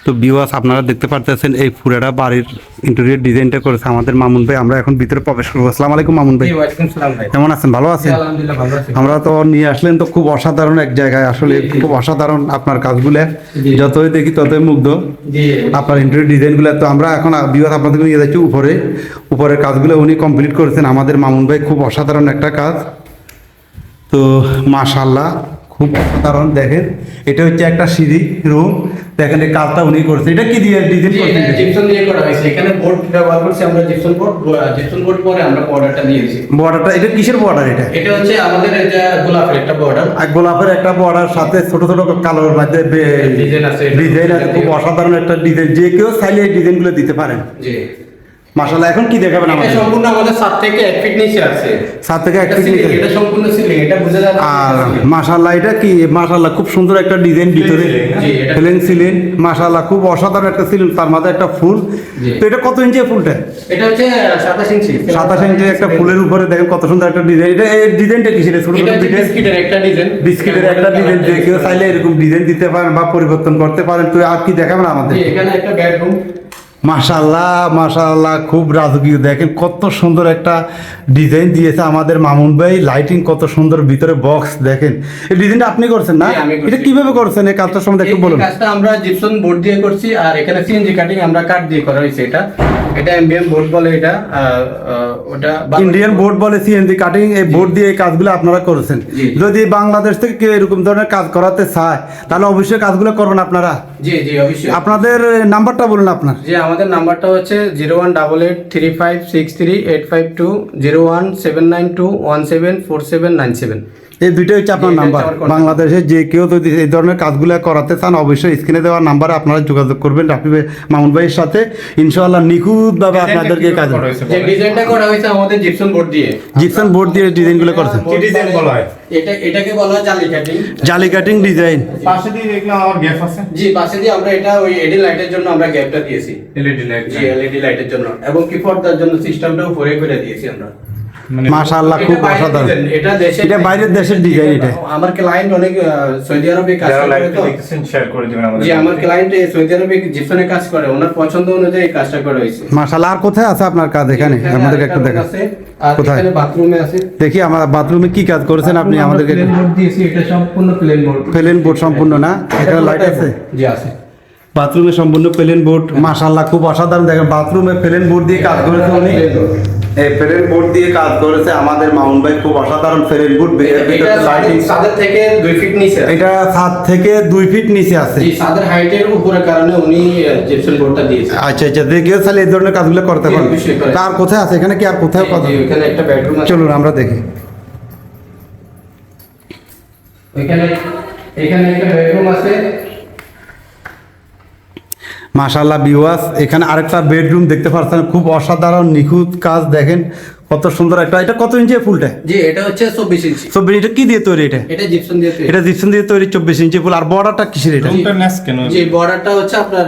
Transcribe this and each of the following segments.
তো ভিউয়ার্স আপনারা দেখতে পারতেছেন এই পুরাটা বাড়ির ইন্টেরিয়র ডিজাইনটা করেছে আমাদের মামুন ভাই। আমরা এখন ভিতরে প্রবেশ করবো। আসসালামু আলাইকুম মামুন ভাই। কেমন আছেন? ভালো আছেন? আলহামদুলিল্লাহ ভালো আছি। আমরা তো নিয়ে আসলেন তো খুব অসাধারণ এক জায়গায়, আসলে খুব অসাধারণ আপনার কাজগুলো, যতই দেখি ততই মুগ্ধ আপনার ইন্টেরিয়র ডিজাইনগুলো। তো আমরা এখন ভিউয়ার্স আপনাদেরকে নিয়ে যাচ্ছি উপরের কাজগুলো উনি কমপ্লিট করেছেন আমাদের মামুন ভাই। খুব অসাধারণ একটা কাজ। তো মাশাআল্লাহ খুব অসাধারণ। দেখেন এটা হচ্ছে একটা সিঁড়ি রুম, দেখেন এই কাজটা উনি করেছে। এটা কি দিয়ে ডিজাইন করেছেন? জিপসাম দিয়ে করা হয়েছে। এখানে বোর্ড ব্যবহার করছি আমরা, জিপসাম বোর্ড পরে আমরা বর্ডারটা দিয়েছি। বর্ডারটা এটা কিসের বর্ডার? এটা হচ্ছে আমাদের এটা গোলাপের একটা বর্ডার, আর গোলাপের একটা বর্ডার সাথে ছোট ছোট কালোর মধ্যে ডিজাইন আছে। খুব অসাধারণ একটা ডিজাইন, যে কেউ চাইলে এই ডিজাইনগুলো দিতে পারেন। জি মাশাআল্লাহ। এখন কি দেখাবেন এটা আমাদের? সম্পূর্ণ আমাদের 7 থেকে 1 ফিট নিচে আছে। 7 থেকে 1 ফিট নিচে। এটা সম্পূর্ণ সিলিং, এটা বুঝা যায়। আর মাশাআল্লাহ এটা কি মাশাআল্লাহ খুব সুন্দর একটা ডিজাইন ভিতরে জি, এটা ফিলিং সিলিং। মাশাআল্লাহ খুব অসাধারণ একটা সিলিং, তার মাঝে একটা ফুল। জি। তো এটা কত ইঞ্চি ফুলটা? এটা হচ্ছে 27 ইঞ্চি। 27 ইঞ্চি একটা ফুলের উপরে দেখেন কত সুন্দর একটা ডিজাইন। এটা এই ডিজাইনটা কি ছিল? ছোট এটা ছোট হচ্ছে বিস্কিটের একটা ডিজাইন। বিস্কিটের একটা ডিজাইন, যে কেউ চাইলে এরকম ডিজাইন দিতে পারেন বা পরিবর্তন করতে পারেন। তো আর কি দেখাবেন আমাদের? জি, এখানে একটা বেডরুম। মাশাআল্লাহ মাশাআল্লাহ খুব রাজকীয়। দেখেন কত সুন্দর একটা ডিজাইন দিয়েছে আমাদের মামুন ভাই। লাইটিং কত সুন্দর, ভিতরে বক্স দেখেন। এই ডিজাইনটা আপনি করছেন না? জি, আমি করছি। এটা কিভাবে করছেন? এই কাজটার সম্বন্ধে একটু বলুন। এই কাজটা আমরা জিপসাম বোর্ড দিয়ে করছি, আর এখানে সিএনজি কাটিং আমরা কাঠ দিয়ে করা হয়েছে। এটা এমবিএম বোর্ড বলে। এটা ওটা ইন্ডিয়ান বোর্ড বলে, সিএনজি কাটিং। এই বোর্ড দিয়ে এই কাজগুলো আপনারা করেছেন। জি। যদি বাংলাদেশ থেকে কেউ এরকম ধরনের কাজ করাতে চায় তাহলে অবশ্যই কাজগুলো করবেন আপনারা। জি জি অবশ্যই। আপনাদের নাম্বারটা বলুন আপনার। জি, আমাদের নাম্বারটা হচ্ছে 018835852, 01792174797। এই দুইটাই হচ্ছে আপনার জি, এটা নাম্বার। হচ্ছে আমার contact বাংলাদেশে যে কেউ যদি এই ধরনের কাজগুলো করাতে চান অবশ্যই স্ক্রিনে দেওয়া নাম্বারে আপনারা যোগাযোগ করবেন রাফি ভাই মামুন ভাইয়ের সাথে। ইনশাআল্লাহ নিখুঁতভাবে আপনাদেরকে কাজ যে ডিজাইনটা করা হয়েছে আমাদের জিপসাম বোর্ড দিয়ে। জিপসান বোর্ড দিয়ে ডিজাইনগুলো করছেন। কি ডিজাইন বলা হয়? এটাকে বলা হয় জালি কাটিং। জালি কাটিং ডিজাইন। পাশে দিয়ে দেখলাম আমার গ্যাপ আছে। জি, পাশে দিয়ে আমরা এটা ওই এডি লাইটের জন্য আমরা গ্যাপটা দিয়েছি। LED light. জি, এলইডি লাইটের জন্য, এবং কি পর্দার জন্য সিস্টেমটাও উপরে করে দিয়েছি আমরা। মানে মাশাআল্লাহ খুব এটা বাইরের অসাধারণ। ডিজাইন, এটা দেশের, এটা বাইরের দেশের ডিজাইন। এটা আমার ক্লায়েন্ট অনেক সৌদি আরবে কাজ যারা করে লাইভ তো। দেখতেছেন শেয়ার করে দিবেন আমাদের। জি, আমার ক্লায়েন্ট সৌদি আরবে জিপসানে কাজ করে, ওনার পছন্দ অনুযায়ী এই কাজটা করা হয়েছে। মাশাআল্লাহ। আর কোথায় আছে আপনার কাজ? এখানে আমাদেরকে একটু দেখান। আর কোথায়? এখানে বাথরুমে আছে। দেখি আমার বাথরুমে কি কাজ করেছেন আপনি আমাদেরকে। প্লেন বোর্ড দিয়েছি, এটা সম্পূর্ণ প্লেন বোর্ড। প্লেন বোর্ড সম্পূর্ণ না? এখানে লাইট আছে? জি আছে। বাথরুমে সম্পূর্ণ প্লেন বোর্ড। মাশাআল্লাহ খুব অসাধারণ। দেখেন বাথরুমে প্লেন বোর্ড দিয়ে কাজ করেছে উনি। এই প্লেন বোর্ড দিয়ে কাজ করেছে আমাদের মামুন ভাই। খুব অসাধারণ প্লেন বোর্ড। এটা ছাদের থেকে 2 ফিট নিচে আছে। এটা ছাদ থেকে 2 ফিট নিচে আছে। জি, ছাদের হাইটের উপরে কারণে উনি জিপসাম বোর্ডটা দিয়েছে। আচ্ছা আচ্ছা, দেখে তাহলে এই ধরনের কাজগুলো করতে জি, পারেন। অবশ্যই করে। তার কোথায় আছে? এখানে কি আর কোথাও কথা? জি, ওখানে একটা বেডরুম আছে। চলুন আমরা দেখি। এখানে একটা বেডরুম আছে। মাশাআল্লাহ ভিউয়ার্স, এখানে আরেকটা বেডরুম দেখতে পাচ্ছেন। খুব অসাধারণ নিখুঁত কাজ। দেখেন কত সুন্দর একটা। এটা কত ইঞ্চি ফুলটা? জি, এটা হচ্ছে 24 ইঞ্চি। 24। এটা কি দিয়ে তৈরি? এটা জিপসাম দিয়ে তৈরি। এটা জিপসাম দিয়ে তৈরি 24 ইঞ্চি ফুল। আর বর্ডারটা কিসের? এটা রুমটা ন্যাস কেন? জি, বর্ডারটা হচ্ছে আপনার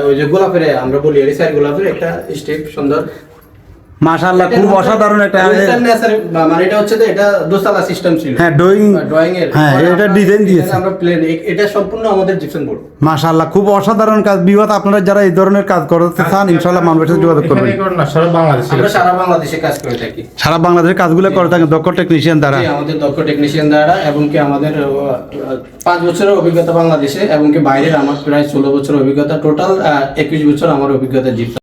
ওই যে গোলাপের, আমরা বলি এরিসার গোলাপের একটা স্টেপ সুন্দর। মাশাআল্লাহ খুব অসাধারণ একটা। মানে এটা হচ্ছে যে এটা দোতলা সিস্টেম ছিল। হ্যাঁ ড্রয়িং এর হ্যাঁ এটা ডিজাইন দিয়েছে। এখানে আমরা প্লেন, এটা সম্পূর্ণ আমাদের জিপসাম বোর্ড। মাশাআল্লাহ খুব অসাধারণ কাজ। বিবাদ আপনারা যারা এই ধরনের কাজ করতে চান ইনশাআল্লাহ মামুন ভাইয়ের সাথে যোগাযোগ করবেন। এখানে করুন না, সারা বাংলাদেশে। আমরা সারা বাংলাদেশে কাজ করে থাকি। সারা বাংলাদেশের কাজগুলো করে থাকেন দক্ষ টেকনিশিয়ান দ্বারা। জি, আমাদের দক্ষ টেকনিশিয়ান দ্বারা, এবং কি আমাদের 5 বছরের অভিজ্ঞতা বাংলাদেশে, এবং কি বাইরের আমার প্রায় 16 বছর অভিজ্ঞতা। টোটাল 21 বছর আমার অভিজ্ঞতা জিপসাম।